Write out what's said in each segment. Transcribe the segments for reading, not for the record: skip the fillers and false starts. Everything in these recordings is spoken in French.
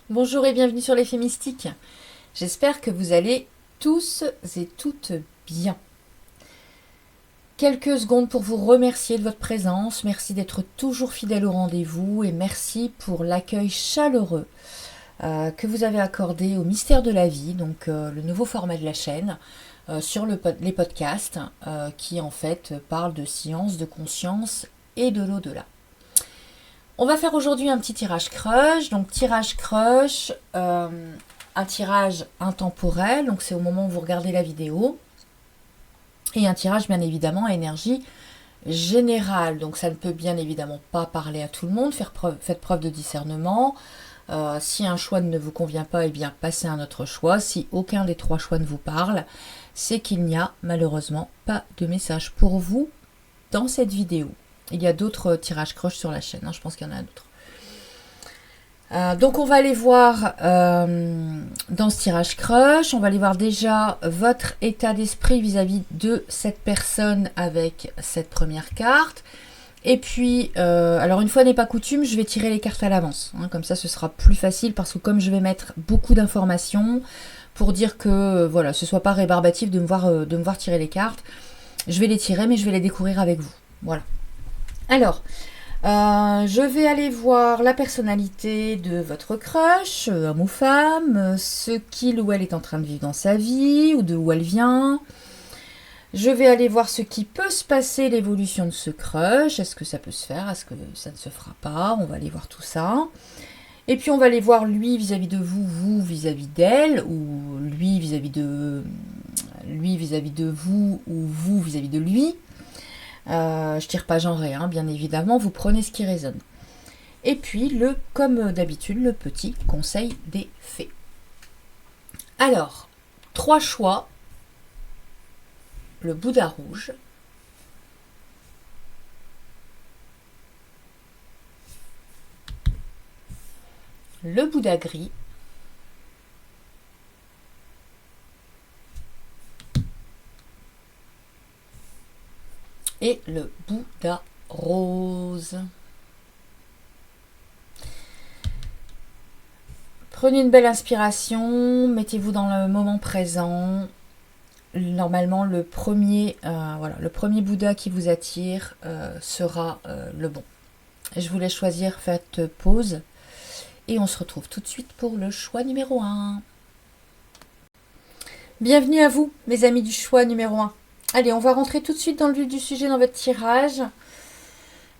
Bonjour et bienvenue sur l'effet mystique. J'espère que vous allez tous et toutes bien. Quelques secondes pour vous remercier de votre présence. Merci d'être toujours fidèle au rendez-vous et merci pour l'accueil chaleureux que vous avez accordé au mystère de la vie, donc le nouveau format de la chaîne sur les podcasts qui en fait parlent de science, de conscience et de l'au-delà. On va faire aujourd'hui un petit tirage crush. Donc tirage crush, un tirage intemporel, donc c'est au moment où vous regardez la vidéo. Et un tirage bien évidemment à énergie générale. Donc ça ne peut bien évidemment pas parler à tout le monde. Faites preuve de discernement. Si un choix ne vous convient pas, eh bien passez à un autre choix. Si aucun des trois choix ne vous parle, c'est qu'il n'y a malheureusement pas de message pour vous dans cette vidéo. Il y a d'autres tirages crush sur la chaîne, hein, je pense qu'il y en a d'autres. Donc on va aller voir dans ce tirage crush, on va aller voir déjà votre état d'esprit vis-à-vis de cette personne avec cette première carte. Et puis, alors une fois n'est pas coutume, je vais tirer les cartes à l'avance. Hein, comme ça, ce sera plus facile parce que comme je vais mettre beaucoup d'informations pour dire que voilà, ce soit pas rébarbatif de me voir tirer les cartes, je vais les tirer mais je vais les découvrir avec vous. Voilà. Alors, je vais aller voir la personnalité de votre crush, homme ou femme, ce qu'il ou elle est en train de vivre dans sa vie ou de où elle vient. Je vais aller voir ce qui peut se passer, l'évolution de ce crush. Est-ce que ça peut se faire? Est-ce que ça ne se fera pas? On va aller voir tout ça. Et puis on va aller voir lui vis-à-vis de vous, vous vis-à-vis d'elle, ou lui vis-à-vis de vous, ou vous vis-à-vis de lui. Je tire pas genré, hein, bien évidemment, vous prenez ce qui résonne. Et puis, comme d'habitude, le petit conseil des fées. Alors, 3 choix. Le Bouddha rouge. Le Bouddha gris. Et le Bouddha rose. Prenez une belle inspiration, mettez-vous dans le moment présent. Normalement, le premier Bouddha qui vous attire sera le bon. Je vous laisse choisir, faites pause. Et on se retrouve tout de suite pour le choix numéro 1. Bienvenue à vous, mes amis du choix numéro 1. Allez, on va rentrer tout de suite dans le vif du sujet dans votre tirage.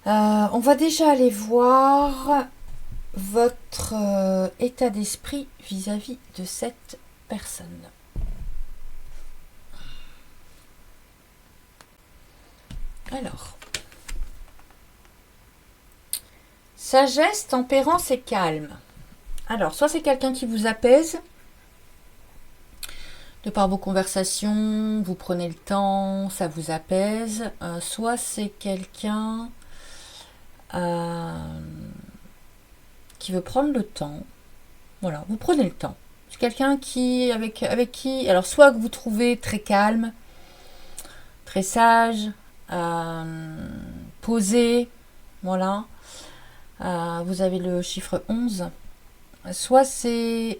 On va déjà aller voir votre état d'esprit vis-à-vis de cette personne. Alors, sagesse, tempérance et calme. Alors, soit c'est quelqu'un qui vous apaise, de par vos conversations, vous prenez le temps, ça vous apaise. Soit c'est quelqu'un qui veut prendre le temps. Voilà, vous prenez le temps. C'est quelqu'un avec qui, alors soit que vous trouvez très calme, très sage, posé, voilà. Vous avez le chiffre 11. Soit c'est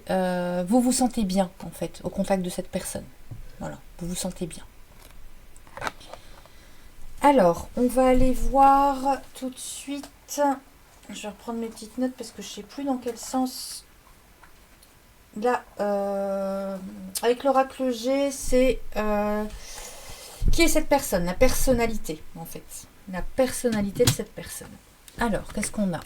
vous vous sentez bien en fait au contact de cette personne. Voilà, vous vous sentez bien. Alors, on va aller voir tout de suite. Je vais reprendre mes petites notes parce que je ne sais plus dans quel sens. Là, avec l'oracle G, c'est qui est cette personne? La personnalité, en fait. La personnalité de cette personne. Alors, qu'est-ce qu'on a?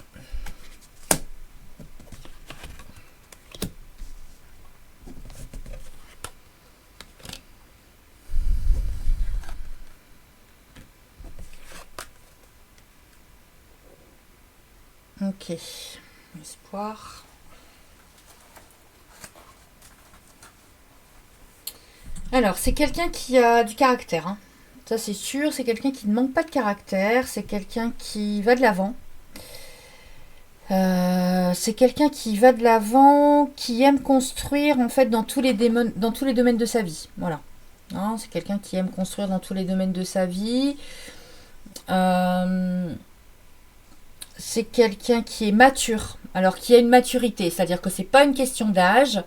Ok. Espoir. Alors, c'est quelqu'un qui a du caractère. Hein. Ça, c'est sûr. C'est quelqu'un qui ne manque pas de caractère. C'est quelqu'un qui va de l'avant. C'est quelqu'un qui va de l'avant, qui aime construire en fait dans tous les domaines de sa vie. Voilà. Hein, c'est quelqu'un qui aime construire dans tous les domaines de sa vie. C'est quelqu'un qui est mature Alors qu'il y a une maturité, c'est-à-dire que c'est pas une question d'âge,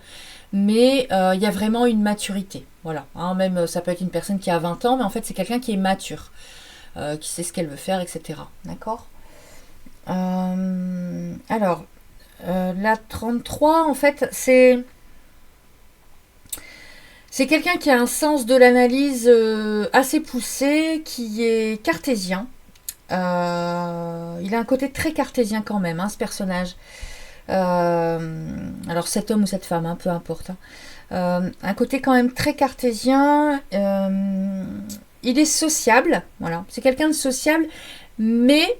mais il y a vraiment une maturité. Voilà, hein, même ça peut être une personne qui a 20 ans, mais en fait c'est quelqu'un qui est mature, qui sait ce qu'elle veut faire, etc. D'accord. Alors, la 33, en fait, c'est quelqu'un qui a un sens de l'analyse assez poussé, qui est cartésien. Il a un côté très cartésien quand même, hein, ce personnage. Alors cet homme ou cette femme, hein, peu importe. Hein. Un côté quand même très cartésien. Il est sociable, voilà. C'est quelqu'un de sociable, mais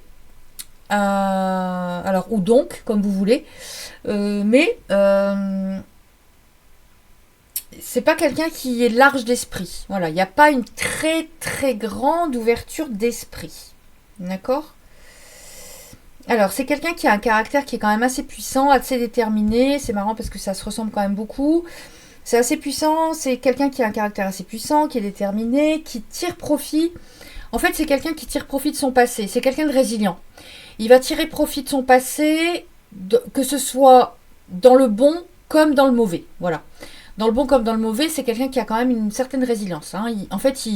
alors ou donc, comme vous voulez, mais c'est pas quelqu'un qui est large d'esprit. Voilà, il n'y a pas une très très grande ouverture d'esprit. D'accord. Alors, c'est quelqu'un qui a un caractère qui est quand même assez puissant, assez déterminé. C'est marrant parce que ça se ressemble quand même beaucoup. C'est assez puissant, c'est quelqu'un qui a un caractère assez puissant, qui est déterminé, qui tire profit. En fait, c'est quelqu'un qui tire profit de son passé. C'est quelqu'un de résilient. Il va tirer profit de son passé, que ce soit dans le bon comme dans le mauvais. Voilà. Dans le bon comme dans le mauvais, c'est quelqu'un qui a quand même une certaine résilience. Hein. En fait,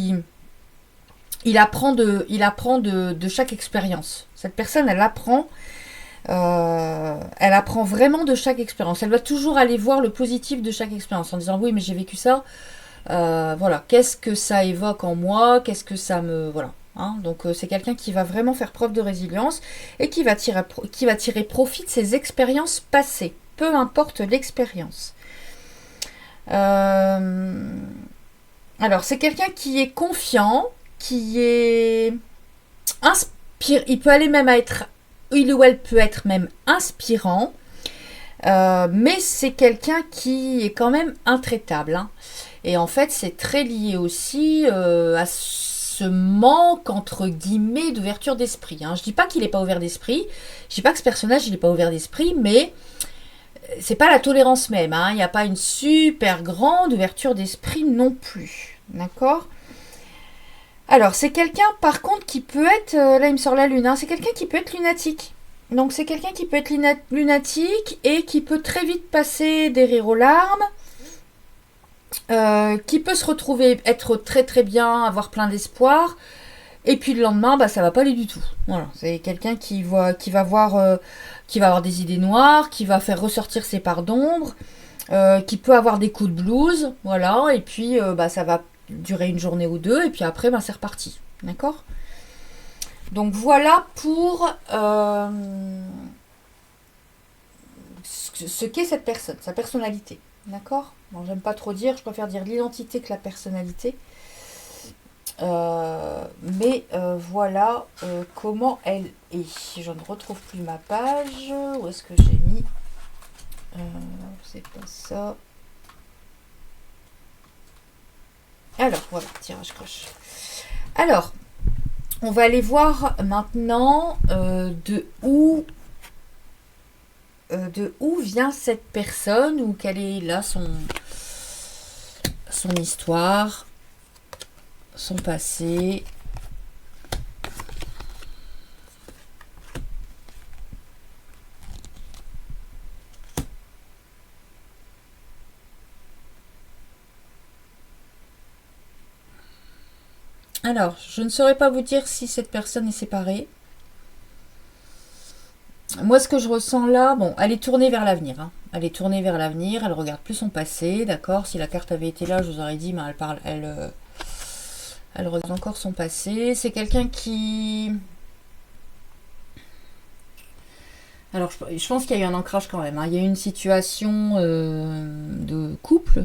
il apprend de chaque expérience. Cette personne, elle apprend vraiment de chaque expérience. Elle va toujours aller voir le positif de chaque expérience en disant oui, mais j'ai vécu ça. Voilà, qu'est-ce que ça évoque en moi? Qu'est-ce que ça me... Voilà. Hein. Donc c'est quelqu'un qui va vraiment faire preuve de résilience et qui va tirer profit de ses expériences passées. Peu importe l'expérience. Alors c'est quelqu'un qui est confiant, qui est inspiré. Il peut aller même à être... Il ou elle peut être même inspirant. Mais c'est quelqu'un qui est quand même intraitable. Hein. Et en fait, c'est très lié aussi à ce manque, entre guillemets, d'ouverture d'esprit. Hein. Je dis pas qu'il n'est pas ouvert d'esprit. Je dis pas que ce personnage, il n'est pas ouvert d'esprit, mais c'est pas la tolérance même. Hein. Il n'y a pas une super grande ouverture d'esprit non plus. D'accord. Alors, c'est quelqu'un, par contre, qui peut être... là, il me sort la lune. Hein, c'est quelqu'un qui peut être lunatique. Donc, c'est quelqu'un qui peut être lunatique et qui peut très vite passer des rires aux larmes. Qui peut se retrouver, être très très bien, avoir plein d'espoir. Et puis, le lendemain, bah, ça va pas aller du tout. Voilà, c'est quelqu'un qui va avoir des idées noires, qui va faire ressortir ses parts d'ombre, qui peut avoir des coups de blues. Voilà, et puis, bah, ça va durer une journée ou deux, et puis après, ben, c'est reparti. D'accord. Donc voilà pour ce qu'est cette personne, sa personnalité. D'accord. Bon, j'aime pas trop dire, je préfère dire l'identité que la personnalité. Mais voilà comment elle est. Je ne retrouve plus ma page. Où est-ce que j'ai mis c'est pas ça. Alors, voilà, tirage croche. Alors, on va aller voir maintenant de où vient cette personne, ou quelle est là son histoire, son passé. Alors, je ne saurais pas vous dire si cette personne est séparée. Moi, ce que je ressens là, bon, elle est tournée vers l'avenir. Hein. Elle est tournée vers l'avenir, elle regarde plus son passé, d'accord. Si la carte avait été là, je vous aurais dit, mais elle regarde encore son passé. C'est quelqu'un qui... Alors, je pense qu'il y a eu un ancrage quand même. Hein. Il y a eu une situation de couple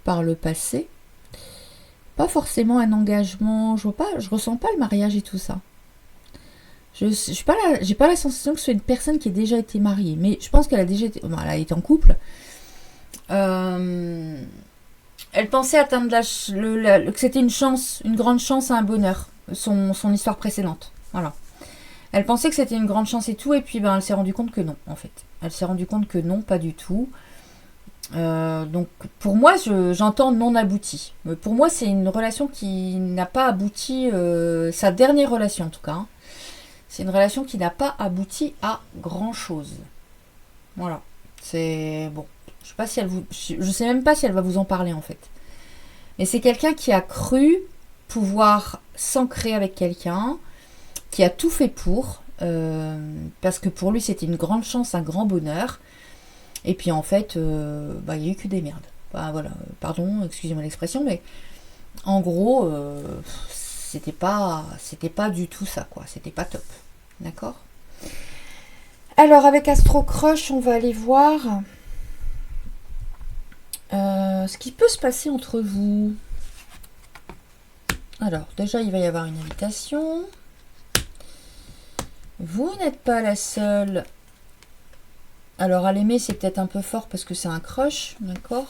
par le passé. Pas forcément un engagement, je ressens pas le mariage et tout ça. J'ai pas la sensation que ce soit une personne qui ait déjà été mariée, mais je pense qu'elle a déjà été, bon, elle a été en couple. Elle pensait atteindre que c'était une grande chance à un bonheur, son histoire précédente. Voilà. Elle pensait que c'était une grande chance et tout, et puis ben, elle s'est rendue compte que non, en fait. Elle s'est rendue compte que non, pas du tout. Donc pour moi, j'entends non abouti. Mais pour moi, c'est une relation qui n'a pas abouti, sa dernière relation en tout cas. Hein. C'est une relation qui n'a pas abouti à grand chose. Voilà. C'est bon. Je sais pas si elle vous, je sais même pas si elle va vous en parler en fait. Mais c'est quelqu'un qui a cru pouvoir s'ancrer avec quelqu'un, qui a tout fait pour, parce que pour lui c'était une grande chance, un grand bonheur. Et puis en fait, bah, il n'y a eu que des merdes. Bah, voilà, pardon, excusez-moi l'expression, mais en gros, c'était pas du tout ça, quoi. C'était pas top. D'accord. Alors avec Astro Crush, on va aller voir ce qui peut se passer entre vous. Alors déjà, il va y avoir une invitation. Vous n'êtes pas la seule. Alors à l'aimer, c'est peut-être un peu fort parce que c'est un crush, d'accord.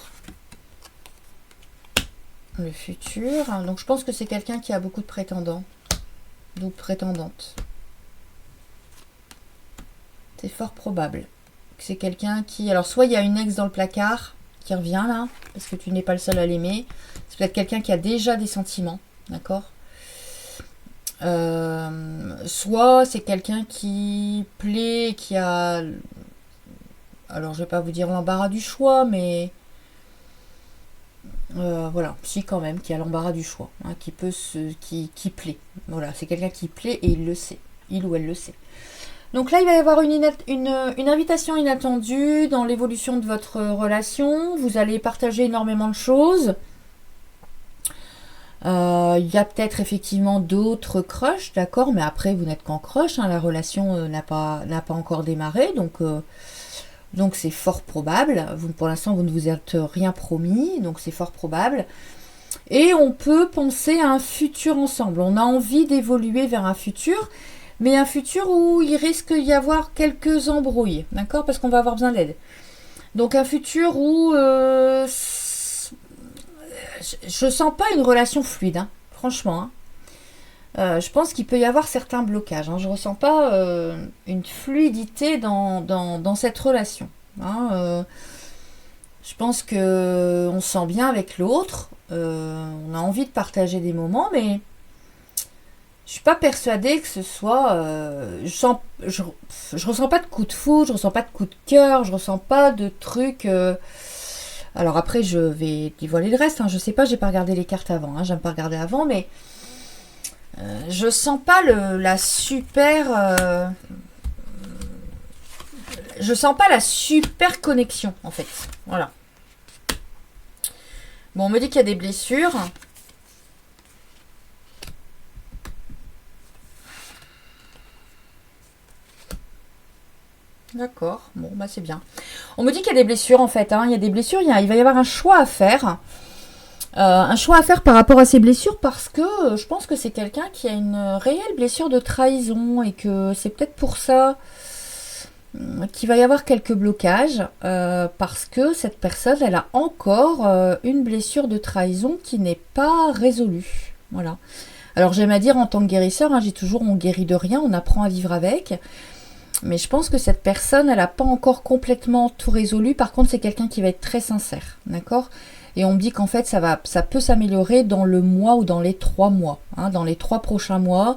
Le futur. Donc je pense que c'est quelqu'un qui a beaucoup de prétendants. Donc prétendante. C'est fort probable que c'est quelqu'un qui... Alors soit il y a une ex dans le placard qui revient là, parce que tu n'es pas le seul à l'aimer. C'est peut-être quelqu'un qui a déjà des sentiments, d'accord. Soit c'est quelqu'un qui plaît, qui a... Alors je vais pas vous dire l'embarras du choix, mais... voilà, si quand même, qui a l'embarras du choix, hein, qui peut qui plaît. Voilà, c'est quelqu'un qui plaît et il le sait. Il ou elle le sait. Donc là, il va y avoir une invitation inattendue dans l'évolution de votre relation. Vous allez partager énormément de choses. Il y a peut-être effectivement d'autres crushs, d'accord, mais après, vous n'êtes qu'en crush. Hein, la relation n'a pas encore démarré, donc c'est fort probable. Pour l'instant, vous ne vous êtes rien promis, donc c'est fort probable. Et on peut penser à un futur ensemble. On a envie d'évoluer vers un futur, mais un futur où il risque d'y avoir quelques embrouilles, d'accord, parce qu'on va avoir besoin d'aide. Donc un futur où je sens pas une relation fluide, hein, franchement. Hein. Je pense qu'il peut y avoir certains blocages. Hein. Je ressens pas une fluidité dans cette relation. Hein. Je pense que on se sent bien avec l'autre. On a envie de partager des moments, mais je suis pas persuadée que ce soit. Je ressens pas de coup de foudre, je ressens pas de coup de cœur, je ressens pas de trucs. Alors après, je vais dévoiler le reste. Hein. Je sais pas, j'ai pas regardé les cartes avant. Hein. J'aime pas regarder avant, mais je sens pas la super. Je sens pas la super connexion en fait. Voilà. Bon, on me dit qu'il y a des blessures. D'accord, bon bah c'est bien. On me dit qu'il y a des blessures en fait, hein. Il y a des blessures, il va y avoir un choix à faire. Un choix à faire par rapport à ces blessures parce que je pense que c'est quelqu'un qui a une réelle blessure de trahison et que c'est peut-être pour ça qu'il va y avoir quelques blocages parce que cette personne elle a encore une blessure de trahison qui n'est pas résolue. Voilà. Alors j'aime à dire en tant que guérisseur, hein, j'ai toujours on guérit de rien, on apprend à vivre avec. Mais je pense que cette personne, elle n'a pas encore complètement tout résolu. Par contre, c'est quelqu'un qui va être très sincère, d'accord. Et on me dit qu'en fait, ça peut s'améliorer dans le mois ou dans les 3 mois. Hein, dans les 3 prochains mois,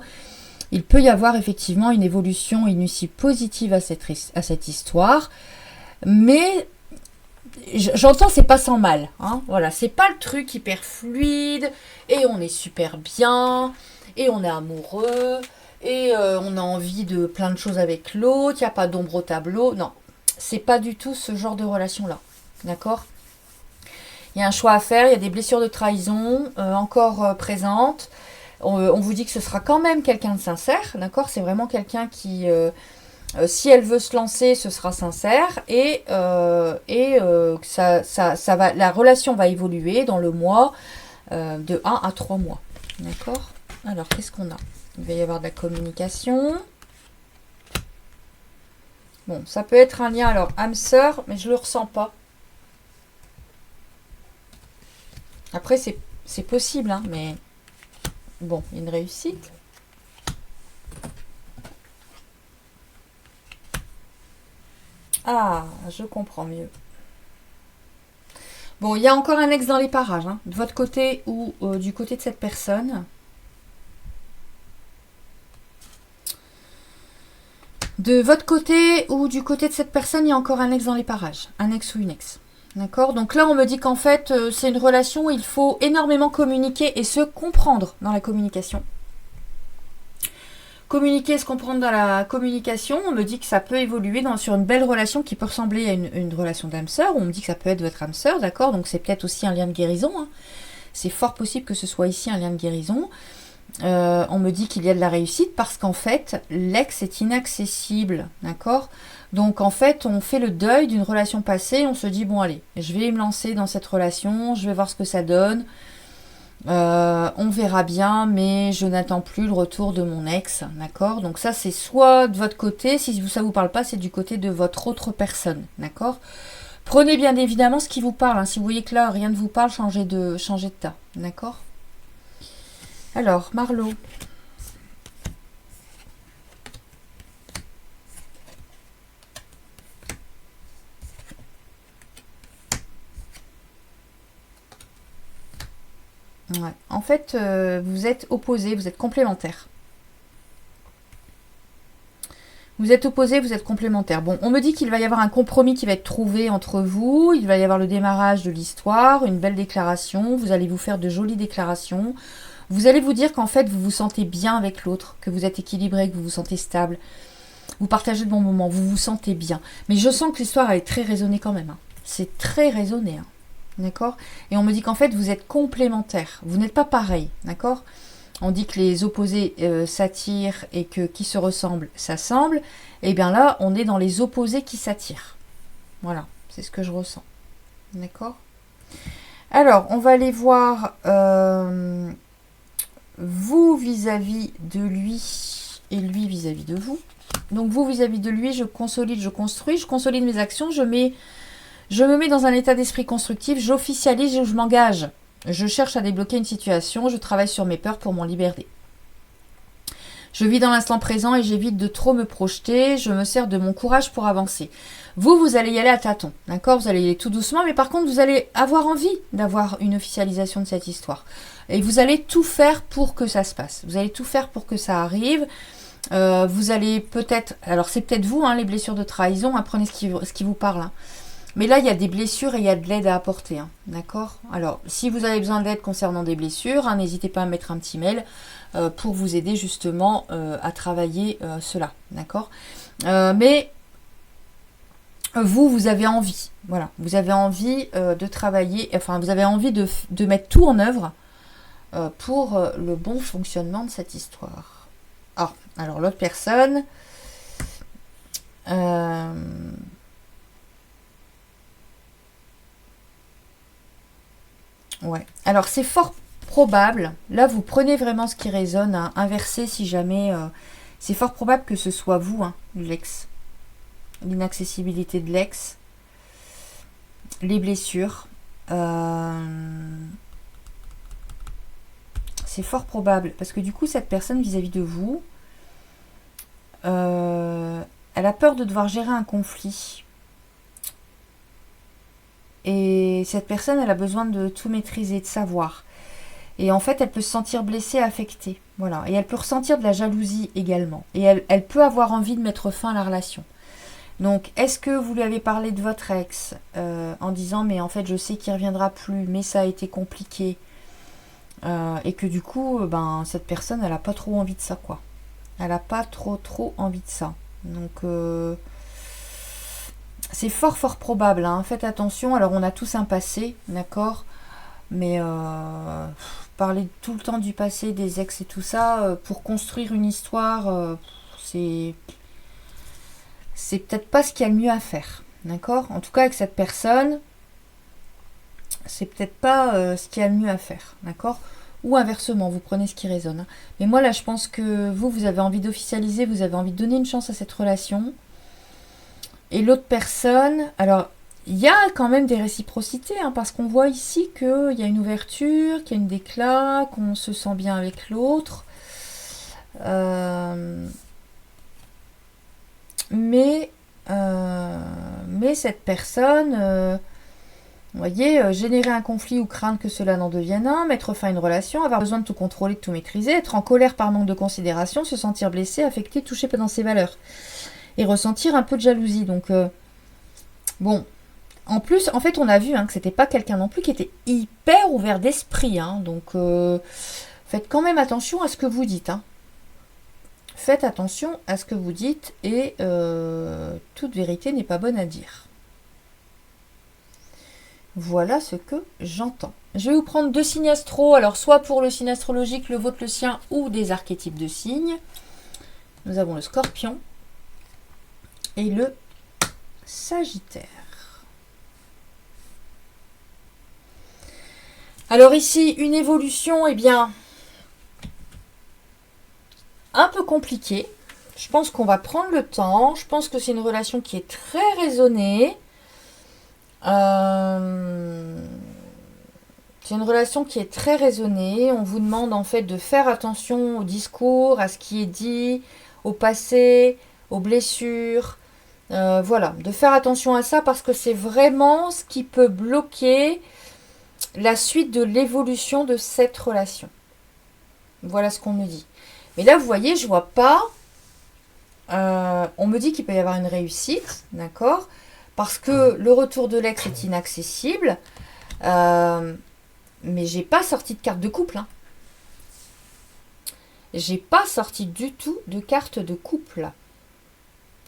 il peut y avoir effectivement une évolution, une issue positive à cette histoire. Mais j'entends, c'est pas sans mal. Hein, voilà, c'est pas le truc hyper fluide et on est super bien et on est amoureux. Et on a envie de plein de choses avec l'autre, il n'y a pas d'ombre au tableau. Non, c'est pas du tout ce genre de relation-là. D'accord. Il y a un choix à faire, il y a des blessures de trahison encore présentes. On vous dit que ce sera quand même quelqu'un de sincère. D'accord. C'est vraiment quelqu'un qui, si elle veut se lancer, ce sera sincère. Et ça va, la relation va évoluer dans le mois de 1 à 3 mois. D'accord. Alors, qu'est-ce qu'on a ? Il va y avoir de la communication. Bon, ça peut être un lien, alors, âme sœur, mais je ne le ressens pas. Après, c'est possible, hein, mais bon, une réussite. Ah, je comprends mieux. Bon, il y a encore un ex dans les parages, hein, de votre côté ou du côté de cette personne. De votre côté ou du côté de cette personne, il y a encore un ex dans les parages. Un ex ou une ex. D'accord? Donc là, on me dit qu'en fait, c'est une relation où il faut énormément communiquer et se comprendre dans la communication. Communiquer, se comprendre dans la communication, on me dit que ça peut évoluer sur une belle relation qui peut ressembler à une relation d'âme sœur. On me dit que ça peut être votre âme sœur, d'accord? Donc c'est peut-être aussi un lien de guérison. Hein. C'est fort possible que ce soit ici un lien de guérison. On me dit qu'il y a de la réussite parce qu'en fait, l'ex est inaccessible, d'accord? Donc en fait, on fait le deuil d'une relation passée, on se dit, bon allez, je vais me lancer dans cette relation, je vais voir ce que ça donne, on verra bien, mais je n'attends plus le retour de mon ex, d'accord? Donc ça, c'est soit de votre côté, si ça ne vous parle pas, c'est du côté de votre autre personne, d'accord? Prenez bien évidemment ce qui vous parle, hein. Si vous voyez que là, rien ne vous parle, changez de tas, d'accord? Alors, Marlo. Ouais. En fait, vous êtes opposés, vous êtes complémentaires. Vous êtes opposés, vous êtes complémentaires. Bon, on me dit qu'il va y avoir un compromis qui va être trouvé entre vous. Il va y avoir le démarrage de l'histoire, une belle déclaration. Vous allez vous faire de jolies déclarations. Vous allez vous dire qu'en fait, vous vous sentez bien avec l'autre, que vous êtes équilibré, que vous vous sentez stable. Vous partagez de bons moments, vous vous sentez bien. Mais je sens que l'histoire, elle est très raisonnée quand même. Hein. C'est très raisonné. Hein. D'accord? Et on me dit qu'en fait, vous êtes complémentaires. Vous n'êtes pas pareil. D'accord? On dit que les opposés s'attirent et que qui se ressemblent s'assemblent. Et bien là, on est dans les opposés qui s'attirent. Voilà, c'est ce que je ressens. D'accord? Alors, on va aller voir vous vis-à-vis de lui et lui vis-à-vis de vous. Donc vous vis-à-vis de lui, je consolide, je construis, je consolide mes actions, je me mets dans un état d'esprit constructif, j'officialise, je m'engage. Je cherche à débloquer une situation, je travaille sur mes peurs pour m'en libérer. Je vis dans l'instant présent et j'évite de trop me projeter, je me sers de mon courage pour avancer. Vous allez y aller à tâtons, d'accord? Vous allez y aller tout doucement, mais par contre, vous allez avoir envie d'avoir une officialisation de cette histoire. Et vous allez tout faire pour que ça se passe. Vous allez tout faire pour que ça arrive. Vous allez peut-être... Alors, c'est peut-être vous, hein, les blessures de trahison, apprenez ce qui vous parle, hein. Mais là, il y a des blessures et il y a de l'aide à apporter. Hein, d'accord? Alors, si vous avez besoin d'aide concernant des blessures, hein, n'hésitez pas à mettre un petit mail pour vous aider justement à travailler cela. D'accord? Mais vous avez envie. Voilà. Vous avez envie de travailler, enfin, vous avez envie de mettre tout en œuvre pour le bon fonctionnement de cette histoire. Ah, alors l'autre personne... Ouais. Alors c'est fort probable, là vous prenez vraiment ce qui résonne, hein, inversé si jamais, c'est fort probable que ce soit vous, hein, l'ex. L'inaccessibilité de l'ex, les blessures. C'est fort probable, parce que du coup cette personne vis-à-vis de vous, elle a peur de devoir gérer un conflit. Et cette personne, elle a besoin de tout maîtriser, de savoir. Et en fait, elle peut se sentir blessée, affectée. Voilà. Et elle peut ressentir de la jalousie également. Et elle peut avoir envie de mettre fin à la relation. Donc, est-ce que vous lui avez parlé de votre ex en disant, mais en fait, je sais qu'il ne reviendra plus, mais ça a été compliqué. Et que du coup, cette personne, elle n'a pas trop envie de ça, quoi. Elle n'a pas trop envie de ça. Donc... c'est fort probable, hein. Faites attention. Alors on a tous un passé, d'accord, mais parler tout le temps du passé, des ex et tout ça, pour construire une histoire, c'est peut-être pas ce qu'il y a le mieux à faire, d'accord. En tout cas avec cette personne, c'est peut-être pas ce qu'il y a le mieux à faire, d'accord. Ou inversement, vous prenez ce qui résonne, hein. Mais moi là je pense que vous avez envie d'officialiser, vous avez envie de donner une chance à cette relation. Et l'autre personne, alors il y a quand même des réciprocités, hein, parce qu'on voit ici qu'il y a une ouverture, qu'il y a une déclat, qu'on se sent bien avec l'autre. Mais cette personne, vous voyez, générer un conflit ou craindre que cela n'en devienne un, mettre fin à une relation, avoir besoin de tout contrôler, de tout maîtriser, être en colère par manque de considération, se sentir blessé, affecté, touché dans ses valeurs. et ressentir un peu de jalousie. Donc, bon, en plus, en fait, on a vu que c'était pas quelqu'un non plus qui était hyper ouvert d'esprit. Donc, faites quand même attention à ce que vous dites. Faites attention à ce que vous dites et toute vérité n'est pas bonne à dire. Voilà ce que j'entends. Je vais vous prendre 2 signes astro, alors soit pour le signe astrologique, le vôtre, le sien, ou des archétypes de signes. Nous avons le Scorpion et le Sagittaire. Alors ici, une évolution, un peu compliquée. Je pense qu'on va prendre le temps. Je pense que c'est une relation qui est très raisonnée. C'est une relation qui est très raisonnée. On vous demande en fait de faire attention au discours, à ce qui est dit, au passé, aux blessures. Voilà, de faire attention à ça parce que c'est vraiment ce qui peut bloquer la suite de l'évolution de cette relation. Voilà ce qu'on me dit. Mais là, vous voyez, je vois pas. On me dit qu'il peut y avoir une réussite, d'accord ? Parce que le retour de l'ex est inaccessible. Mais j'ai pas sorti de carte de couple. J'ai pas sorti du tout de carte de couple.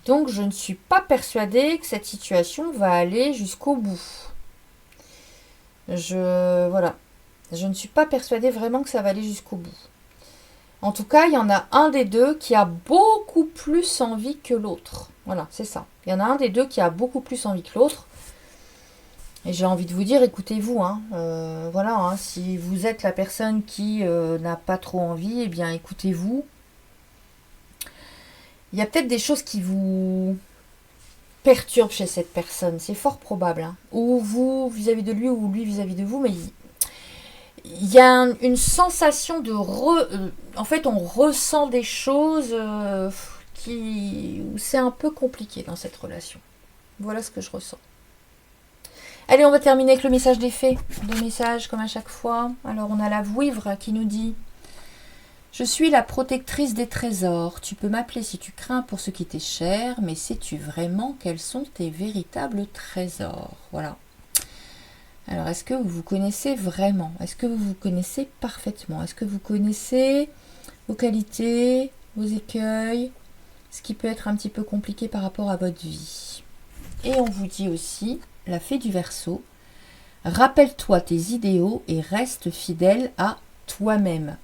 Donc je ne suis pas persuadée que cette situation va aller jusqu'au bout. Voilà. Je ne suis pas persuadée vraiment que ça va aller jusqu'au bout. En tout cas, il y en a un des deux qui a beaucoup plus envie que l'autre. Voilà, c'est ça. Il y en a un des deux qui a beaucoup plus envie que l'autre. Et j'ai envie de vous dire, écoutez-vous. Voilà, si vous êtes la personne qui n'a pas trop envie, eh bien, écoutez-vous. Il y a peut-être des choses qui vous perturbent chez cette personne. C'est fort probable. Ou vous vis-à-vis de lui, ou lui vis-à-vis de vous. Mais il y a une sensation de... en fait, on ressent des choses où c'est un peu compliqué dans cette relation. Voilà ce que je ressens. Allez, on va terminer avec le message des fées. 2 messages comme à chaque fois. Alors, on a la Vouivre qui nous dit: je suis la protectrice des trésors. Tu peux m'appeler si tu crains pour ce qui t'est cher, mais sais-tu vraiment quels sont tes véritables trésors? Voilà. Alors, est-ce que vous vous connaissez vraiment? Est-ce que vous vous connaissez parfaitement? Est-ce que vous connaissez vos qualités, vos écueils, ce qui peut être un petit peu compliqué par rapport à votre vie? Et on vous dit aussi, la fée du Verseau: rappelle-toi tes idéaux et reste fidèle à toi-même.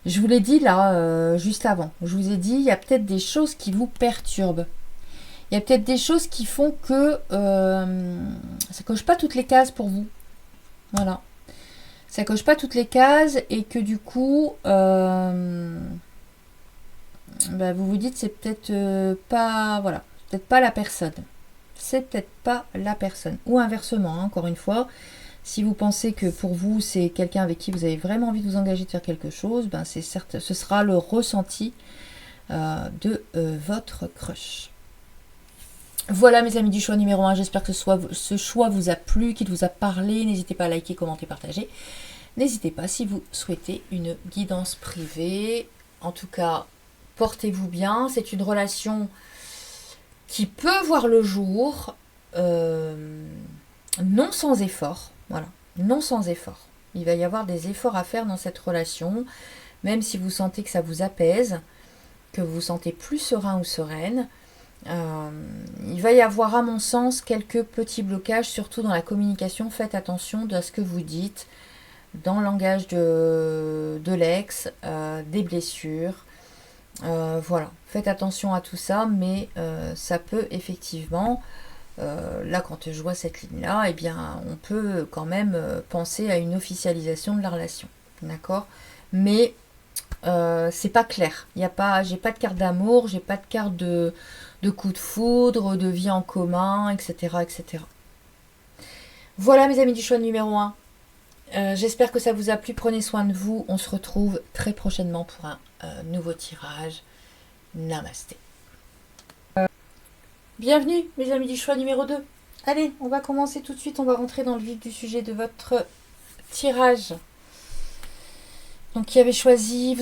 Je vous l'ai dit là, juste avant. Je vous ai dit, il y a peut-être des choses qui vous perturbent. Il y a peut-être des choses qui font que ça coche pas toutes les cases pour vous. Voilà. Ça coche pas toutes les cases et que du coup, vous vous dites c'est peut-être pas, voilà, peut-être pas la personne. C'est peut-être pas la personne. Ou inversement, encore une fois, si vous pensez que pour vous, c'est quelqu'un avec qui vous avez vraiment envie de vous engager, de faire quelque chose, c'est certes, ce sera le ressenti de votre crush. Voilà mes amis du choix numéro 1, j'espère que ce choix vous a plu, qu'il vous a parlé. N'hésitez pas à liker, commenter, partager. N'hésitez pas si vous souhaitez une guidance privée. En tout cas, portez-vous bien. C'est une relation qui peut voir le jour, non sans effort. Voilà, non sans effort. Il va y avoir des efforts à faire dans cette relation, même si vous sentez que ça vous apaise, que vous vous sentez plus serein ou sereine. Il va y avoir, à mon sens, quelques petits blocages, surtout dans la communication. Faites attention à ce que vous dites, dans le langage de l'ex, des blessures. Voilà, faites attention à tout ça, mais ça peut effectivement, là quand je vois cette ligne-là, eh bien on peut quand même penser à une officialisation de la relation, d'accord? Mais c'est pas clair. J'ai pas de carte d'amour, j'ai pas de carte de coup de foudre, de vie en commun, etc., etc. Voilà mes amis du choix numéro 1. J'espère que ça vous a plu. Prenez soin de vous. On se retrouve très prochainement pour un nouveau tirage. Namasté. Bienvenue mes amis du choix numéro 2. Allez, on va commencer tout de suite. On va rentrer dans le vif du sujet de votre tirage. Donc vous avez choisi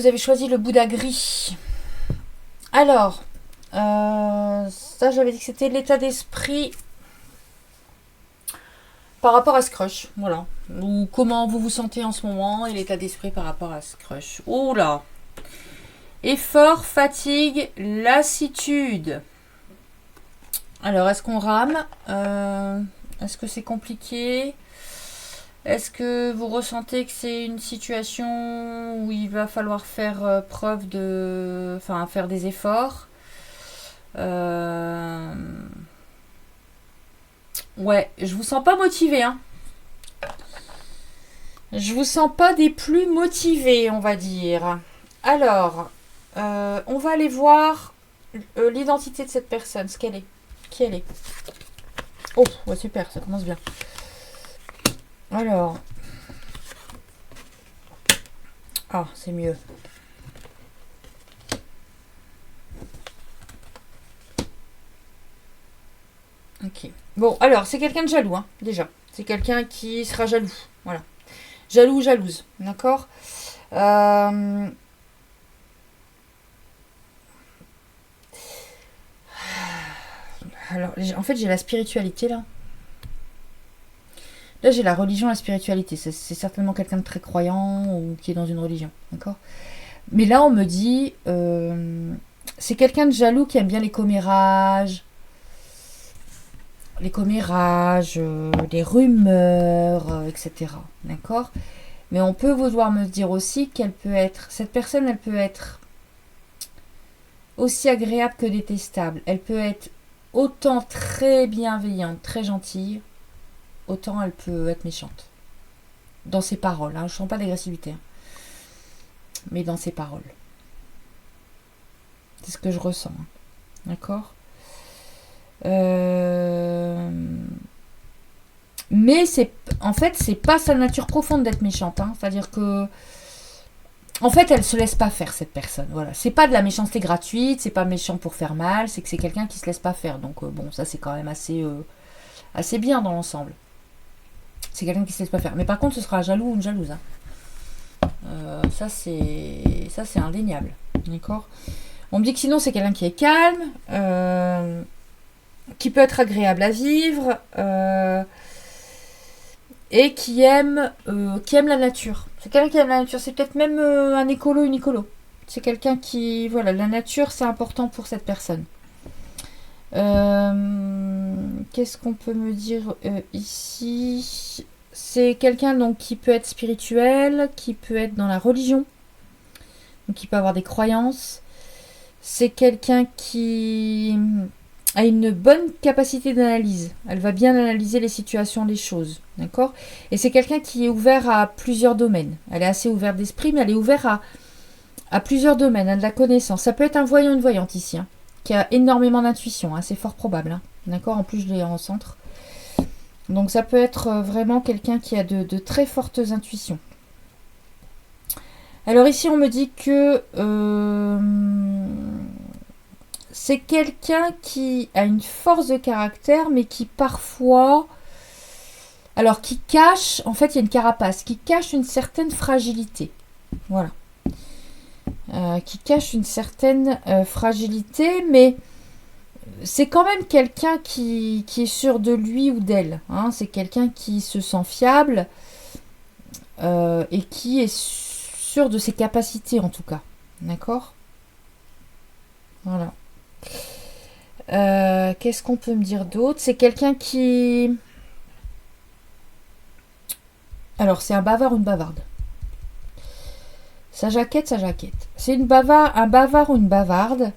le Bouddha gris. Alors, Ça, j'avais dit que c'était l'état d'esprit par rapport à ce crush. Voilà. Ou comment vous vous sentez en ce moment et l'état d'esprit par rapport à ce crush. Oh là. Effort, fatigue, lassitude. Alors, est-ce qu'on rame? Est-ce que c'est compliqué? Est-ce que vous ressentez que c'est une situation où il va falloir faire preuve de... Enfin, faire des efforts? Ouais, je vous sens pas motivé, hein. Je vous sens pas des plus motivés, on va dire. Alors, on va aller voir l'identité de cette personne, ce qu'elle est. Qui elle est. Oh, ouais, super, ça commence bien. Alors. Ah, c'est mieux. Ok. Bon, alors, c'est quelqu'un de jaloux, hein, déjà. C'est quelqu'un qui sera jaloux. Voilà. Jaloux ou jalouse, d'accord. Alors, en fait, j'ai la spiritualité, là. Là, j'ai la religion et la spiritualité. C'est certainement quelqu'un de très croyant ou qui est dans une religion, d'accord. Mais là, on me dit... c'est quelqu'un de jaloux qui aime bien les commérages. Les rumeurs, etc. D'accord. Mais on peut vouloir me dire aussi qu'elle peut être... Cette personne, elle peut être aussi agréable que détestable. Elle peut être autant très bienveillante, très gentille, autant elle peut être méchante. Dans ses paroles, hein. Je ne sens pas d'agressivité, hein, mais dans ses paroles. C'est ce que je ressens. Hein. D'accord. Mais en fait, c'est pas sa nature profonde d'être méchante. Hein. C'est-à-dire que en fait, elle se laisse pas faire, cette personne. Voilà. C'est pas de la méchanceté gratuite, c'est pas méchant pour faire mal, c'est que c'est quelqu'un qui se laisse pas faire. Donc bon, ça c'est quand même assez bien dans l'ensemble. C'est quelqu'un qui se laisse pas faire. Mais par contre, ce sera un jaloux ou une jalouse. Hein. Ça c'est indéniable. D'accord. On me dit que sinon c'est quelqu'un qui est calme, qui peut être agréable à vivre, et qui aime la nature. C'est quelqu'un qui aime la nature. C'est peut-être même un écolo, une écolo. C'est quelqu'un qui... Voilà, la nature, c'est important pour cette personne. Qu'est-ce qu'on peut me dire ici? C'est quelqu'un donc qui peut être spirituel, qui peut être dans la religion, donc qui peut avoir des croyances. C'est quelqu'un qui a une bonne capacité d'analyse. Elle va bien analyser les situations, les choses. D'accord. Et c'est quelqu'un qui est ouvert à plusieurs domaines. Elle est assez ouverte d'esprit, mais elle est ouverte à plusieurs domaines, à de la connaissance. Ça peut être un voyant, une voyante ici, hein, qui a énormément d'intuition. Hein, c'est fort probable. Hein. D'accord. En plus, je l'ai en centre. Donc ça peut être vraiment quelqu'un qui a de très fortes intuitions. Alors ici, on me dit que... c'est quelqu'un qui a une force de caractère, mais qui parfois... Alors, qui cache... En fait, il y a une carapace qui cache une certaine fragilité. Voilà. Qui cache une certaine fragilité, mais c'est quand même quelqu'un qui est sûr de lui ou d'elle. Hein. C'est quelqu'un qui se sent fiable et qui est sûr de ses capacités, en tout cas. D'accord ? Voilà. Qu'est-ce qu'on peut me dire d'autre? C'est quelqu'un qui... Alors, c'est un bavard ou une bavarde. Sa jaquette. C'est un bavard ou une bavarde.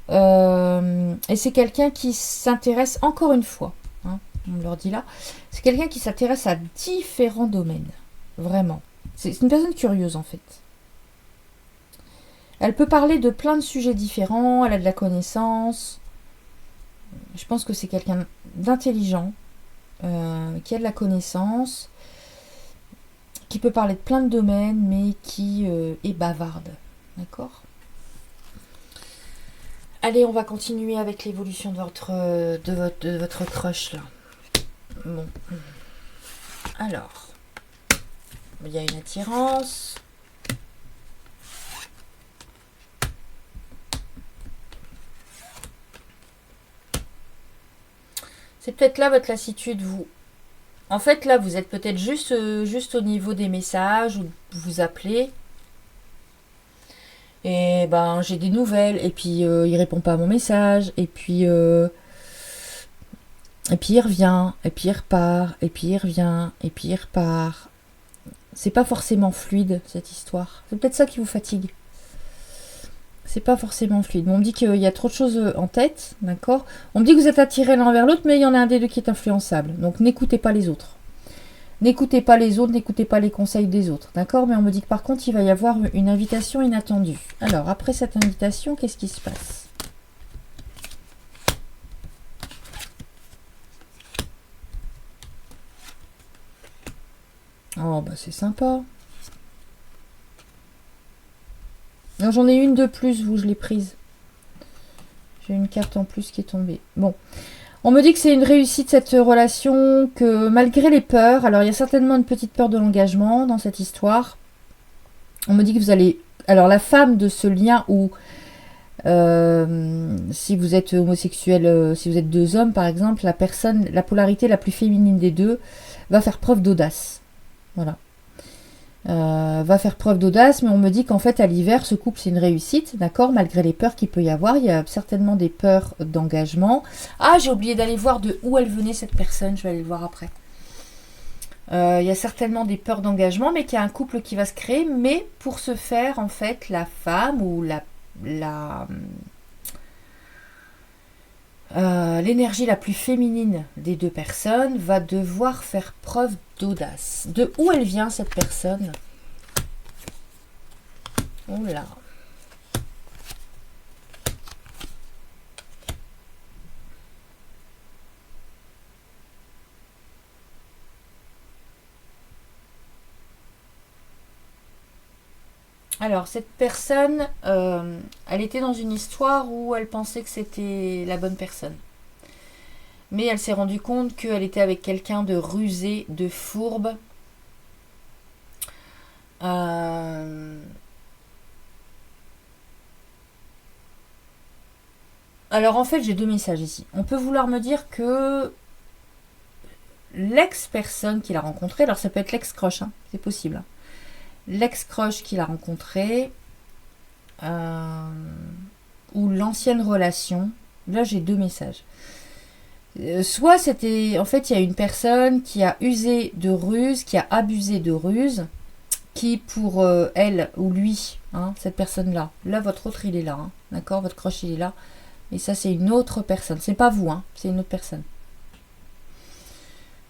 Et c'est quelqu'un qui s'intéresse, encore une fois, hein, on me le dit là, c'est quelqu'un qui s'intéresse à différents domaines. Vraiment. C'est une personne curieuse, en fait. Elle peut parler de plein de sujets différents, elle a de la connaissance. Je pense que c'est quelqu'un d'intelligent, qui a de la connaissance, qui peut parler de plein de domaines, mais qui est bavarde. D'accord ? Allez, on va continuer avec l'évolution de votre crush, là. Bon. Alors, il y a une attirance. C'est peut-être là votre lassitude, vous. En fait, là, vous êtes peut-être juste au niveau des messages, ou vous appelez. Et ben, j'ai des nouvelles. Et puis, il répond pas à mon message. Et puis il revient. Et puis il repart. Et puis il revient. Et puis il repart. C'est pas forcément fluide, cette histoire. C'est peut-être ça qui vous fatigue. C'est pas forcément fluide. On me dit qu'il y a trop de choses en tête, d'accord. On me dit que vous êtes attirés l'un vers l'autre, mais il y en a un des deux qui est influençable. Donc n'écoutez pas les autres. N'écoutez pas les autres, n'écoutez pas les conseils des autres, d'accord. Mais on me dit que par contre, il va y avoir une invitation inattendue. Alors, après cette invitation, qu'est-ce qui se passe? Oh, bah c'est sympa. J'en ai une de plus, vous, je l'ai prise. J'ai une carte en plus qui est tombée. Bon. On me dit que c'est une réussite cette relation, que malgré les peurs, alors il y a certainement une petite peur de l'engagement dans cette histoire. On me dit que vous allez... Alors la femme de ce lien où si vous êtes homosexuel, si vous êtes deux hommes par exemple, la polarité la plus féminine des deux va faire preuve d'audace. Voilà. Va faire preuve d'audace, mais on me dit qu'en fait à l'hiver ce couple c'est une réussite, d'accord, malgré les peurs qu'il peut y avoir. Il y a certainement des peurs d'engagement. Ah, j'ai oublié d'aller voir de où elle venait cette personne, je vais aller le voir après. Il y a certainement des peurs d'engagement, mais qu'il y a un couple qui va se créer, mais pour ce faire en fait la femme ou l'énergie la plus féminine des deux personnes va devoir faire preuve d'audace. De où elle vient cette personne? Oh là. Alors, cette personne, elle était dans une histoire où elle pensait que c'était la bonne personne. Mais elle s'est rendue compte qu'elle était avec quelqu'un de rusé, de fourbe. Alors en fait, j'ai deux messages ici. On peut vouloir me dire que l'ex-personne qu'il a rencontrée, alors ça peut être l'ex-crush, hein, c'est possible. Hein. L'ex-crush qu'il a rencontré, ou l'ancienne relation, là j'ai deux messages. Soit c'était, en fait, il y a une personne qui a usé de ruse, qui a abusé de ruse, qui pour elle ou lui, hein, cette personne-là, là votre autre il est là, hein, d'accord, votre crush il est là, et ça c'est une autre personne, c'est pas vous, hein, c'est une autre personne.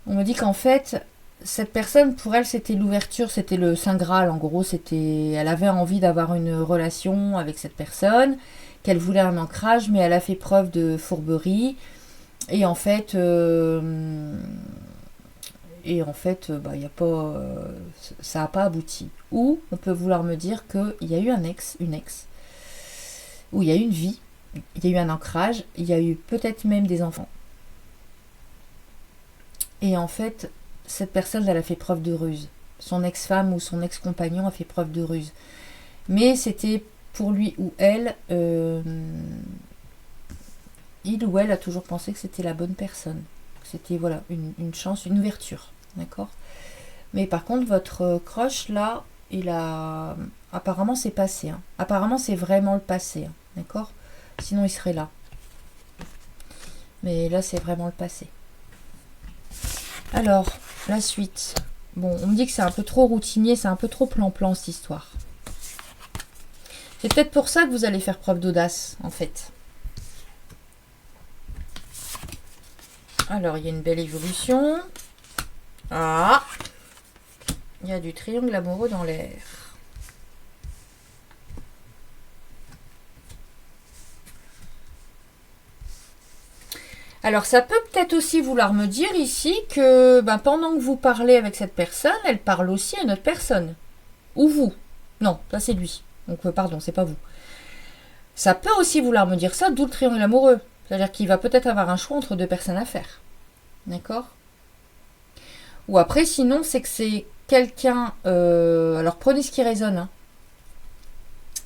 On me dit qu'en fait, cette personne pour elle c'était l'ouverture, c'était le Saint Graal, en gros, c'était, elle avait envie d'avoir une relation avec cette personne, qu'elle voulait un ancrage, mais elle a fait preuve de fourberie. Et en fait, bah, y a pas, ça n'a pas abouti. Ou on peut vouloir me dire qu'il y a eu un ex, une ex, où il y a eu une vie, il y a eu un ancrage, il y a eu peut-être même des enfants. Et en fait, cette personne, elle a fait preuve de ruse. Son ex-femme ou son ex-compagnon a fait preuve de ruse. Mais c'était pour lui ou elle... il ou elle a toujours pensé que c'était la bonne personne. C'était voilà une chance, une ouverture. D'accord. Mais par contre, votre crush, là, il a... Apparemment, c'est passé. Hein. Apparemment, c'est vraiment le passé. Hein. D'accord. Sinon, il serait là. Mais là, c'est vraiment le passé. Alors, la suite. Bon, on me dit que c'est un peu trop routinier, c'est un peu trop plan-plan, cette histoire. C'est peut-être pour ça que vous allez faire preuve d'audace, en fait. Alors, il y a une belle évolution. Ah! Il y a du triangle amoureux dans l'air. Alors, ça peut peut-être aussi vouloir me dire ici que pendant que vous parlez avec cette personne, elle parle aussi à une autre personne. Ou vous. Non, ça c'est lui. Donc, pardon, c'est pas vous. Ça peut aussi vouloir me dire ça, d'où le triangle amoureux. C'est-à-dire qu'il va peut-être avoir un choix entre deux personnes à faire. D'accord? Ou après, sinon, c'est que c'est quelqu'un... alors, prenez ce qui résonne. Hein.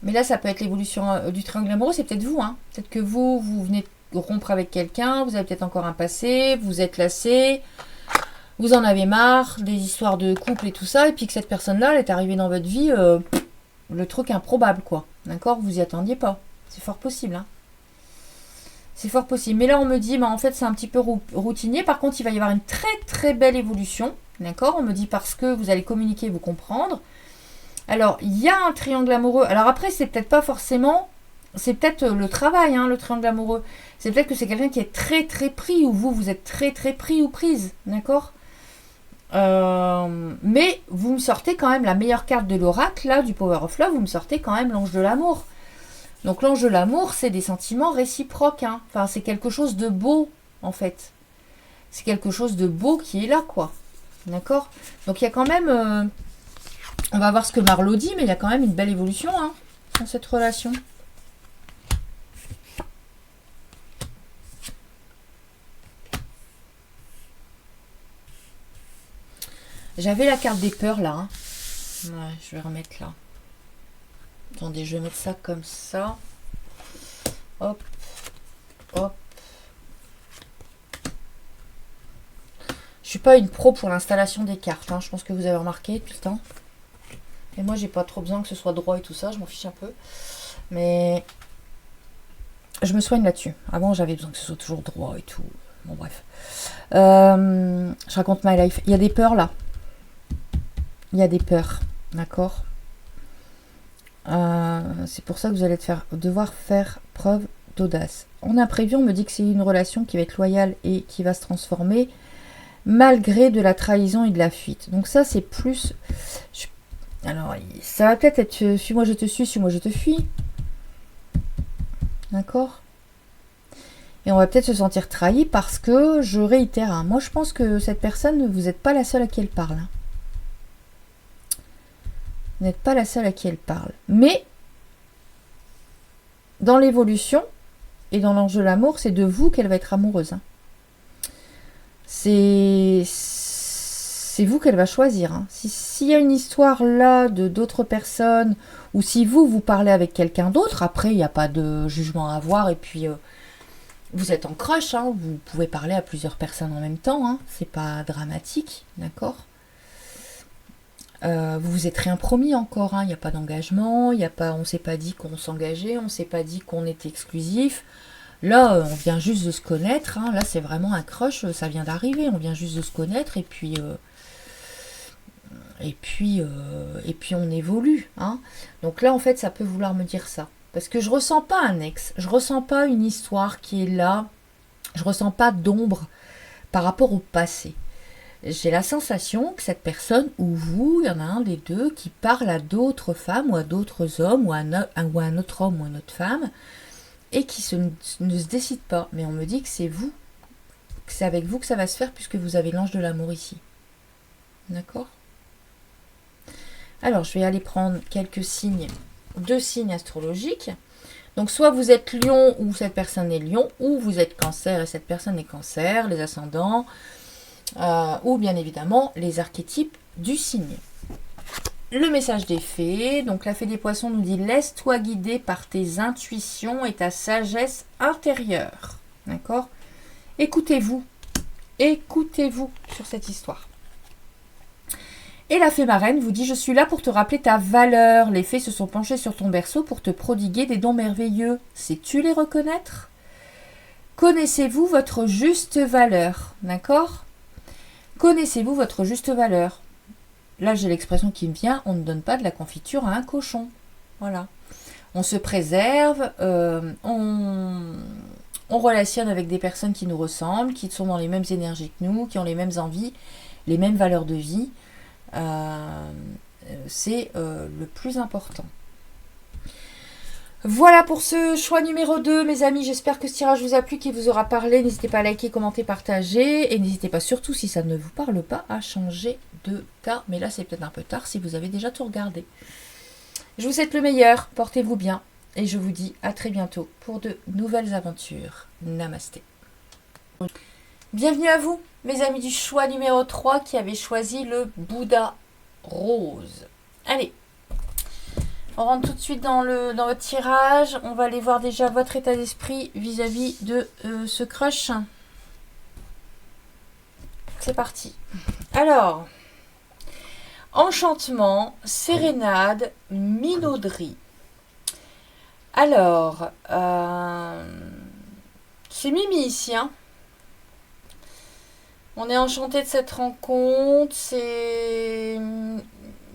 Mais là, ça peut être l'évolution du triangle amoureux. C'est peut-être vous. Hein. Peut-être que vous venez rompre avec quelqu'un, vous avez peut-être encore un passé, vous êtes lassé, vous en avez marre des histoires de couple et tout ça, et puis que cette personne-là, elle est arrivée dans votre vie, le truc improbable, quoi. D'accord? Vous y attendiez pas. C'est fort possible, hein. C'est fort possible. Mais là, on me dit, bah, en fait, c'est un petit peu routinier. Par contre, il va y avoir une très très belle évolution. D'accord? On me dit parce que vous allez communiquer, vous comprendre. Alors, il y a un triangle amoureux. Alors après, c'est peut-être pas forcément... C'est peut-être le travail, hein, le triangle amoureux. C'est peut-être que c'est quelqu'un qui est très très pris, ou vous êtes très très pris ou prise. D'accord? Mais vous me sortez quand même la meilleure carte de l'oracle, là, du Power of Love. Vous me sortez quand même l'ange de l'amour. Donc l'ange de l'amour, c'est des sentiments réciproques. Hein. Enfin, c'est quelque chose de beau, en fait. C'est quelque chose de beau qui est là, quoi. D'accord? Donc il y a quand même... on va voir ce que Marlo dit, mais il y a quand même une belle évolution, hein, dans cette relation. J'avais la carte des peurs, là. Hein. Ouais, je vais remettre là. Attendez, je vais mettre ça comme ça. Hop. Hop. Je suis pas une pro pour l'installation des cartes. Hein. Je pense que vous avez remarqué depuis le temps. Et moi, j'ai pas trop besoin que ce soit droit et tout ça. Je m'en fiche un peu. Mais je me soigne là-dessus. Avant, j'avais besoin que ce soit toujours droit et tout. Bon, bref. Je raconte my life. Il y a des peurs, là. Il y a des peurs. D'accord? C'est pour ça que vous allez devoir faire preuve d'audace. En imprévu, on me dit que c'est une relation qui va être loyale et qui va se transformer malgré de la trahison et de la fuite. Donc ça, c'est plus... Alors, ça va peut-être être suis-moi, je te suis, suis-moi, je te fuis. D'accord? Et on va peut-être se sentir trahi parce que, je réitère, hein, moi je pense que cette personne, vous n'êtes pas la seule à qui elle parle. Hein. Vous n'êtes pas la seule à qui elle parle. Mais, dans l'évolution, et dans l'ange de l'amour, c'est de vous qu'elle va être amoureuse. Hein. C'est vous qu'elle va choisir. Hein. S'il y a une histoire là de d'autres personnes, ou si vous parlez avec quelqu'un d'autre, après il n'y a pas de jugement à avoir, et puis vous êtes en crush, hein, vous pouvez parler à plusieurs personnes en même temps, hein, c'est pas dramatique, d'accord? Vous vous êtes rien promis encore, hein, il n'y a pas d'engagement, on s'est pas dit qu'on s'engageait, on s'est pas dit qu'on était exclusif. Là, on vient juste de se connaître, hein, là c'est vraiment un crush, ça vient d'arriver, on vient juste de se connaître, et puis on évolue. Hein. Donc là, en fait, ça peut vouloir me dire ça. Parce que je ressens pas un ex, je ressens pas une histoire qui est là, je ressens pas d'ombre par rapport au passé. J'ai la sensation que cette personne, ou vous, il y en a un des deux, qui parle à d'autres femmes, ou à d'autres hommes, ou à un autre homme, ou à une autre femme, et qui ne se décide pas. Mais on me dit que c'est vous, que c'est avec vous que ça va se faire, puisque vous avez l'ange de l'amour ici. D'accord ? Alors, je vais aller prendre quelques signes, 2 signes astrologiques. Donc, soit vous êtes Lion ou cette personne est Lion, ou vous êtes Cancer et cette personne est Cancer, les ascendants, ou bien évidemment les archétypes du signe. Le message des fées, donc la fée des poissons nous dit « Laisse-toi guider par tes intuitions et ta sagesse intérieure. » D'accord ? Écoutez-vous sur cette histoire. Et la fée marraine vous dit « Je suis là pour te rappeler ta valeur. Les fées se sont penchées sur ton berceau pour te prodiguer des dons merveilleux. Sais-tu les reconnaître ? Connaissez-vous votre juste valeur ?» D'accord ? Connaissez-vous votre juste valeur ? Là, j'ai l'expression qui me vient, on ne donne pas de la confiture à un cochon. Voilà. On se préserve, on relationne avec des personnes qui nous ressemblent, qui sont dans les mêmes énergies que nous, qui ont les mêmes envies, les mêmes valeurs de vie. C'est le plus important. Voilà pour ce choix numéro 2, mes amis. J'espère que ce tirage vous a plu, qu'il vous aura parlé. N'hésitez pas à liker, commenter, partager. Et n'hésitez pas surtout, si ça ne vous parle pas, à changer de cas. Mais là, c'est peut-être un peu tard si vous avez déjà tout regardé. Je vous souhaite le meilleur. Portez-vous bien. Et je vous dis à très bientôt pour de nouvelles aventures. Namasté. Bienvenue à vous, mes amis du choix numéro 3 qui avez choisi le Bouddha rose. Allez. On rentre tout de suite dans votre tirage. On va aller voir déjà votre état d'esprit vis-à-vis de ce crush. C'est parti. Alors, enchantement, sérénade, minauderie. Alors, c'est Mimi ici, hein. On est enchanté de cette rencontre. Il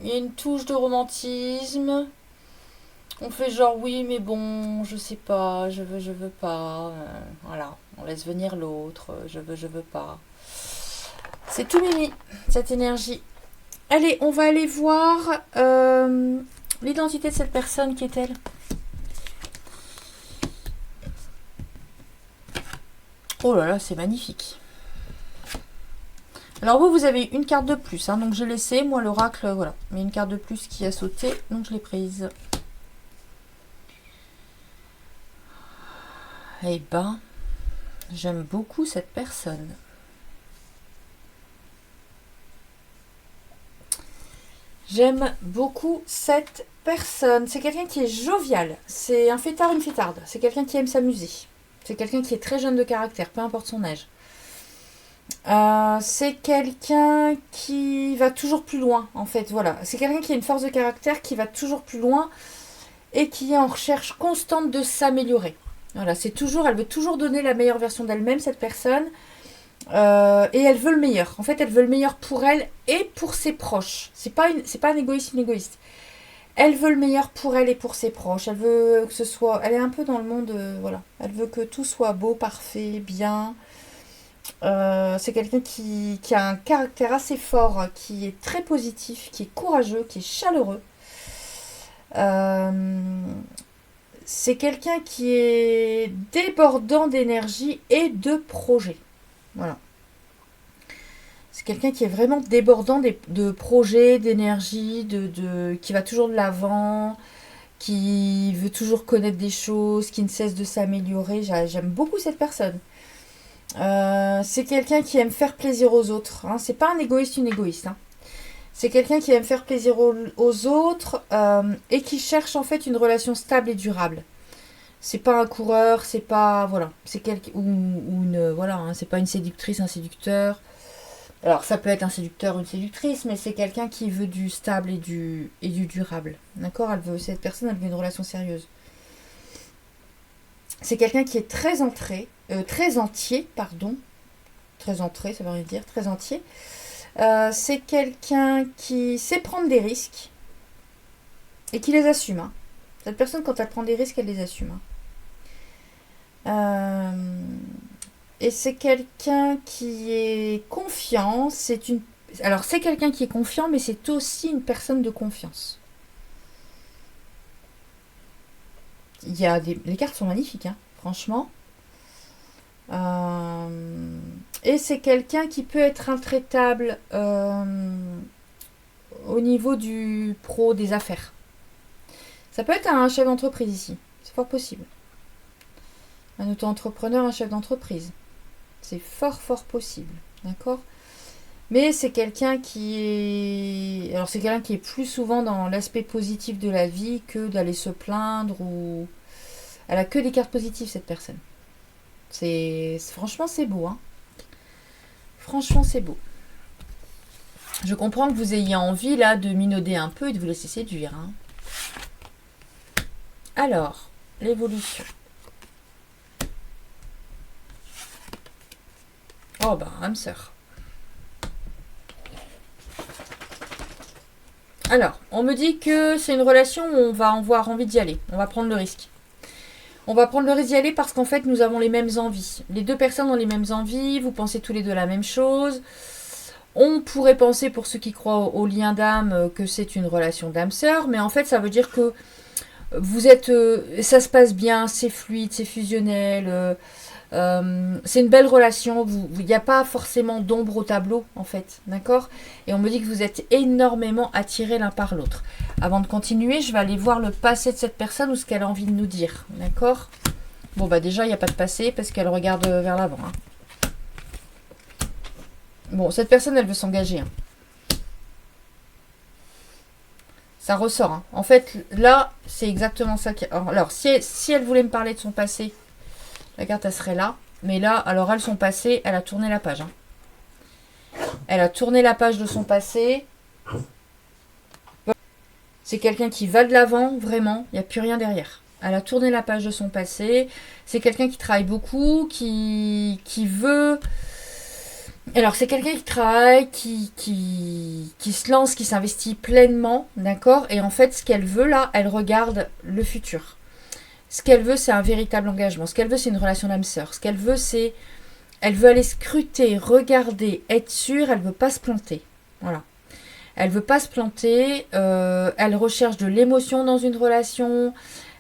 y a une touche de romantisme. On fait genre oui, mais bon, je sais pas, je veux pas. Voilà, on laisse venir l'autre. Je veux pas. C'est tout Mimi, cette énergie. Allez, on va aller voir l'identité de cette personne. Qui est-elle? Oh là là, c'est magnifique. Alors vous avez une carte de plus, hein, donc j'ai laissé, moi l'oracle, voilà. Mais une carte de plus qui a sauté, donc je l'ai prise. Eh ben, j'aime beaucoup cette personne. J'aime beaucoup cette personne. C'est quelqu'un qui est jovial. C'est un fêtard, une fêtarde. C'est quelqu'un qui aime s'amuser. C'est quelqu'un qui est très jeune de caractère, peu importe son âge. C'est quelqu'un qui va toujours plus loin, en fait. Voilà. C'est quelqu'un qui a une force de caractère qui va toujours plus loin et qui est en recherche constante de s'améliorer. Voilà, c'est toujours, elle veut toujours donner la meilleure version d'elle-même, cette personne. Et elle veut le meilleur. En fait, elle veut le meilleur pour elle et pour ses proches. C'est pas un égoïste, une égoïste. Elle veut le meilleur pour elle et pour ses proches. Elle veut que ce soit... Elle est un peu dans le monde... voilà. Elle veut que tout soit beau, parfait, bien. C'est quelqu'un qui a un caractère assez fort, qui est très positif, qui est courageux, qui est chaleureux. C'est quelqu'un qui est débordant d'énergie et de projets. Voilà. C'est quelqu'un qui est vraiment débordant de projets, d'énergie, qui va toujours de l'avant, qui veut toujours connaître des choses, qui ne cesse de s'améliorer. J'aime beaucoup cette personne. C'est quelqu'un qui aime faire plaisir aux autres. Hein. C'est pas un égoïste, une égoïste. Hein. C'est quelqu'un qui aime faire plaisir aux autres et qui cherche en fait une relation stable et durable. C'est pas un coureur, c'est pas voilà, c'est quelqu'un ou une voilà, hein, c'est pas une séductrice, un séducteur. Alors ça peut être un séducteur ou une séductrice, mais c'est quelqu'un qui veut du stable et du durable. D'accord, cette personne elle veut une relation sérieuse. C'est quelqu'un qui est très entier, pardon. Très entré, ça veut rien dire, très entier. C'est quelqu'un qui sait prendre des risques et qui les assume. Hein. Cette personne, quand elle prend des risques, elle les assume. Hein. Et c'est quelqu'un qui est confiant. Alors, c'est quelqu'un qui est confiant, mais c'est aussi une personne de confiance. Les cartes sont magnifiques, hein, franchement. Et c'est quelqu'un qui peut être intraitable au niveau du pro, des affaires. Ça peut être un chef d'entreprise ici. C'est fort possible. Un auto-entrepreneur, un chef d'entreprise. C'est fort possible. D'accord ? Mais c'est quelqu'un qui est... Alors c'est quelqu'un qui est plus souvent dans l'aspect positif de la vie que d'aller se plaindre ou... Elle a que des cartes positives, cette personne. Franchement, c'est beau. Hein. Franchement, c'est beau. Je comprends que vous ayez envie, là, de minauder un peu et de vous laisser séduire. Hein. Alors, l'évolution. Oh, bah, âme sœur. Alors, on me dit que c'est une relation où on va avoir envie d'y aller. On va prendre le risque. On va prendre le risque d'y aller parce qu'en fait, nous avons les mêmes envies. Les deux personnes ont les mêmes envies. Vous pensez tous les deux la même chose. On pourrait penser, pour ceux qui croient au lien d'âme, que c'est une relation d'âme-sœur. Mais en fait, ça veut dire que vous êtes... ça se passe bien, c'est fluide, c'est fusionnel. C'est une belle relation. Il n'y a pas forcément d'ombre au tableau, en fait. D'accord ? Et on me dit que vous êtes énormément attirés l'un par l'autre. Avant de continuer, je vais aller voir le passé de cette personne ou ce qu'elle a envie de nous dire. D'accord ? Bon, bah déjà, il n'y a pas de passé parce qu'elle regarde vers l'avant. Hein. Bon, cette personne, elle veut s'engager. Hein. Ça ressort. Hein. En fait, là, c'est exactement ça. Alors, si elle voulait me parler de son passé, la carte, elle serait là. Mais là, alors elle, son passé, elle a tourné la page. Hein. Elle a tourné la page de son passé. C'est quelqu'un qui va de l'avant, vraiment. Il n'y a plus rien derrière. Elle a tourné la page de son passé. C'est quelqu'un qui travaille beaucoup, qui veut... Alors, c'est quelqu'un qui travaille, qui se lance, qui s'investit pleinement, d'accord. Et en fait, ce qu'elle veut là, elle regarde le futur. Ce qu'elle veut, c'est un véritable engagement. Ce qu'elle veut, c'est une relation d'âme sœur. Ce qu'elle veut, c'est... Elle veut aller scruter, regarder, être sûre, elle ne veut pas se planter. Voilà. Elle ne veut pas se planter, elle recherche de l'émotion dans une relation,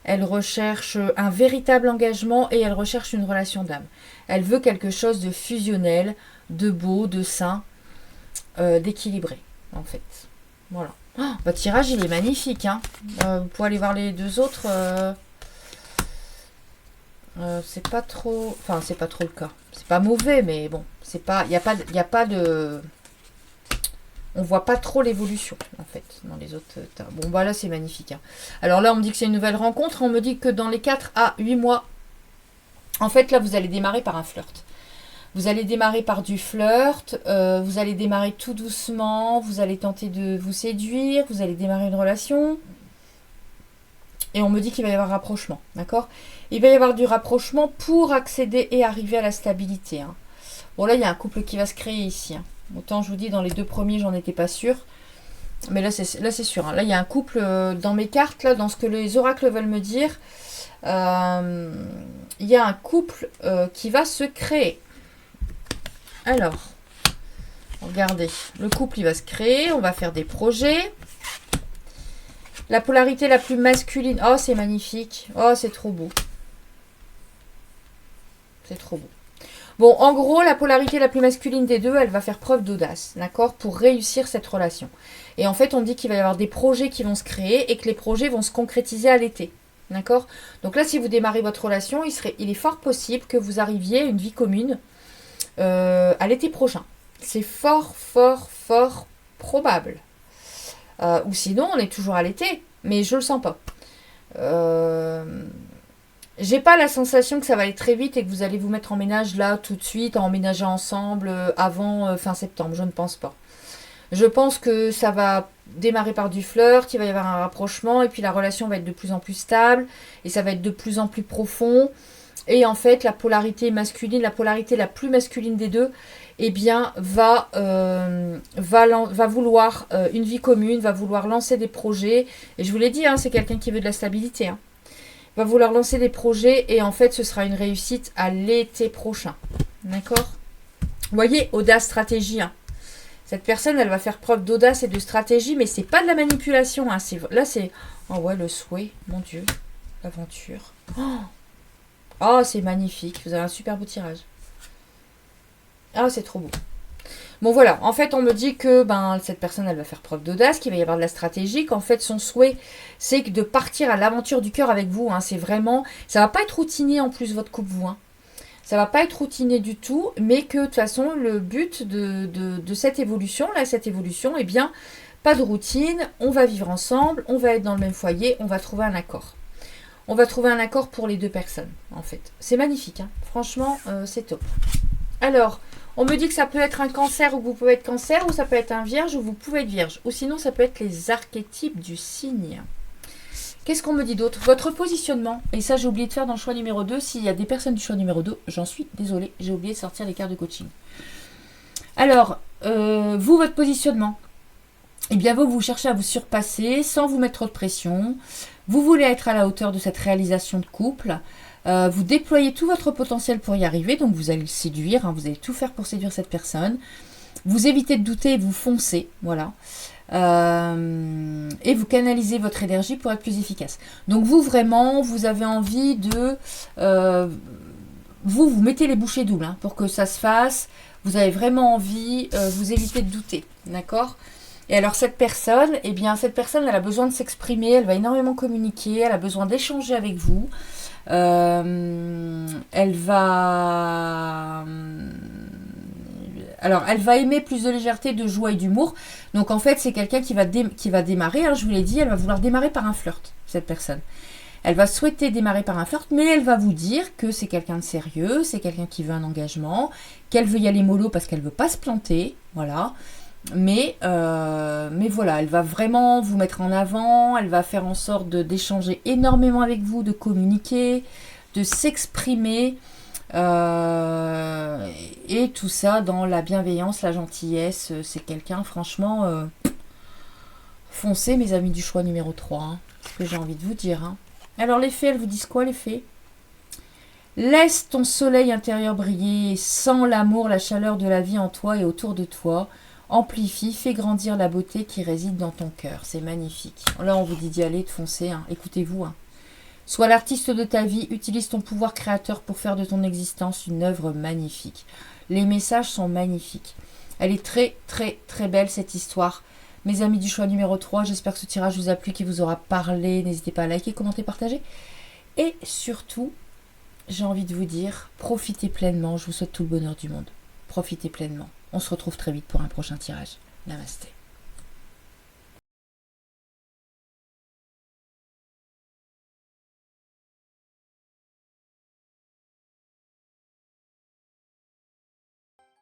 elle recherche un véritable engagement et elle recherche une relation d'âme. Elle veut quelque chose de fusionnel, de beau, de sain, d'équilibré, en fait. Voilà. Oh, votre tirage, il est magnifique. Hein. Vous pouvez aller voir les deux autres. C'est pas trop... Enfin, c'est pas trop le cas. C'est pas mauvais, mais bon, c'est pas... Il n'y a pas de... On voit pas trop l'évolution, en fait, dans les autres tas. Bon, bah là, c'est magnifique. Hein. Alors là, on me dit que c'est une nouvelle rencontre. On me dit que dans les 4 à 8 mois, en fait, là, vous allez démarrer par un flirt. Vous allez démarrer par du flirt. Vous allez démarrer tout doucement. Vous allez tenter de vous séduire. Vous allez démarrer une relation. Et on me dit qu'il va y avoir rapprochement, d'accord? Il va y avoir du rapprochement pour accéder et arriver à la stabilité. Hein. Bon, là, il y a un couple qui va se créer ici. Hein. Autant je vous dis, dans les 2 premiers, j'en étais pas sûre. Mais là, c'est sûr. Hein. Là, il y a un couple dans mes cartes, là, dans ce que les oracles veulent me dire. Il y a un couple qui va se créer. Alors, regardez. Le couple, il va se créer. On va faire des projets. La polarité la plus masculine. Oh, c'est magnifique. Oh, c'est trop beau. C'est trop beau. Bon, en gros, la polarité la plus masculine des deux, elle va faire preuve d'audace, d'accord, pour réussir cette relation. Et en fait, on dit qu'il va y avoir des projets qui vont se créer et que les projets vont se concrétiser à l'été, d'accord. Donc là, si vous démarrez votre relation, il est fort possible que vous arriviez à une vie commune à l'été prochain. C'est fort, fort, fort probable. Ou sinon, on est toujours à l'été, mais je le sens pas. J'ai pas la sensation que ça va aller très vite et que vous allez vous mettre en ménage là tout de suite, en emménageant ensemble avant fin septembre. Je ne pense pas. Je pense que ça va démarrer par du flirt, il va y avoir un rapprochement et puis la relation va être de plus en plus stable et ça va être de plus en plus profond. Et en fait, la polarité masculine, la polarité la plus masculine des deux, eh bien, va vouloir une vie commune, va vouloir lancer des projets. Et je vous l'ai dit, hein, c'est quelqu'un qui veut de la stabilité. Hein. Va vouloir lancer des projets et en fait, ce sera une réussite à l'été prochain. D'accord? Vous voyez, audace, stratégie. Hein. Cette personne, elle va faire preuve d'audace et de stratégie, mais c'est pas de la manipulation. Hein. Là, c'est... Oh ouais, le souhait, mon Dieu. L'aventure. Oh, c'est magnifique. Vous avez un super beau tirage. Ah, c'est trop beau. Bon, voilà. En fait, on me dit que cette personne, elle va faire preuve d'audace, qu'il va y avoir de la stratégie, qu'en fait, son souhait, c'est de partir à l'aventure du cœur avec vous. Hein. C'est vraiment... Ça va pas être routinier, en plus, votre couple, vous. Hein. Ça va pas être routinier du tout, mais que, de toute façon, le but de cette évolution, là, cette évolution, eh bien, pas de routine, on va vivre ensemble, on va être dans le même foyer, on va trouver un accord. On va trouver un accord pour les 2 personnes, en fait. C'est magnifique, hein. Franchement, c'est top. Alors, on me dit que ça peut être un cancer ou vous pouvez être cancer, ou ça peut être un vierge ou vous pouvez être vierge. Ou sinon, ça peut être les archétypes du signe. Qu'est-ce qu'on me dit d'autre? Votre positionnement. Et ça, j'ai oublié de faire dans le choix numéro 2. S'il y a des personnes du choix numéro 2, j'en suis désolée. J'ai oublié de sortir les cartes de coaching. Alors, vous, votre positionnement. Eh bien, vous cherchez à vous surpasser sans vous mettre trop de pression. Vous voulez être à la hauteur de cette réalisation de couple. Vous déployez tout votre potentiel pour y arriver. Donc, vous allez le séduire. Hein, vous allez tout faire pour séduire cette personne. Vous évitez de douter et vous foncez. Voilà. Et vous canalisez votre énergie pour être plus efficace. Donc, vous, vraiment, vous avez envie de... vous mettez les bouchées doubles hein, pour que ça se fasse. Vous avez vraiment envie, vous évitez de douter. D'accord ? Et alors cette personne, eh bien cette personne, elle a besoin de s'exprimer, elle va énormément communiquer, elle a besoin d'échanger avec vous. Elle va alors, elle va aimer plus de légèreté, de joie et d'humour. Donc, en fait, c'est quelqu'un qui va démarrer. Hein, je vous l'ai dit, elle va vouloir démarrer par un flirt, cette personne. Elle va souhaiter démarrer par un flirt, mais elle va vous dire que c'est quelqu'un de sérieux, c'est quelqu'un qui veut un engagement, qu'elle veut y aller mollo parce qu'elle veut pas se planter. Voilà. Mais voilà, elle va vraiment vous mettre en avant. Elle va faire en sorte d'échanger énormément avec vous, de communiquer, de s'exprimer. Et tout ça dans la bienveillance, la gentillesse. C'est quelqu'un, franchement, foncez mes amis du choix numéro 3. Hein, c'est ce que j'ai envie de vous dire. Hein. Alors les fées, elles vous disent quoi les fées? Laisse ton soleil intérieur briller, sens l'amour, la chaleur de la vie en toi et autour de toi. Amplifie, fais grandir la beauté qui réside dans ton cœur. C'est magnifique. Là, on vous dit d'y aller, de foncer. Hein. Écoutez-vous. Hein. Sois l'artiste de ta vie, utilise ton pouvoir créateur pour faire de ton existence une œuvre magnifique. Les messages sont magnifiques. Elle est très, très, très belle cette histoire. Mes amis du choix numéro 3, j'espère que ce tirage vous a plu, qu'il vous aura parlé. N'hésitez pas à liker, commenter, partager. Et surtout, j'ai envie de vous dire, profitez pleinement. Je vous souhaite tout le bonheur du monde. Profitez pleinement. On se retrouve très vite pour un prochain tirage. Namasté.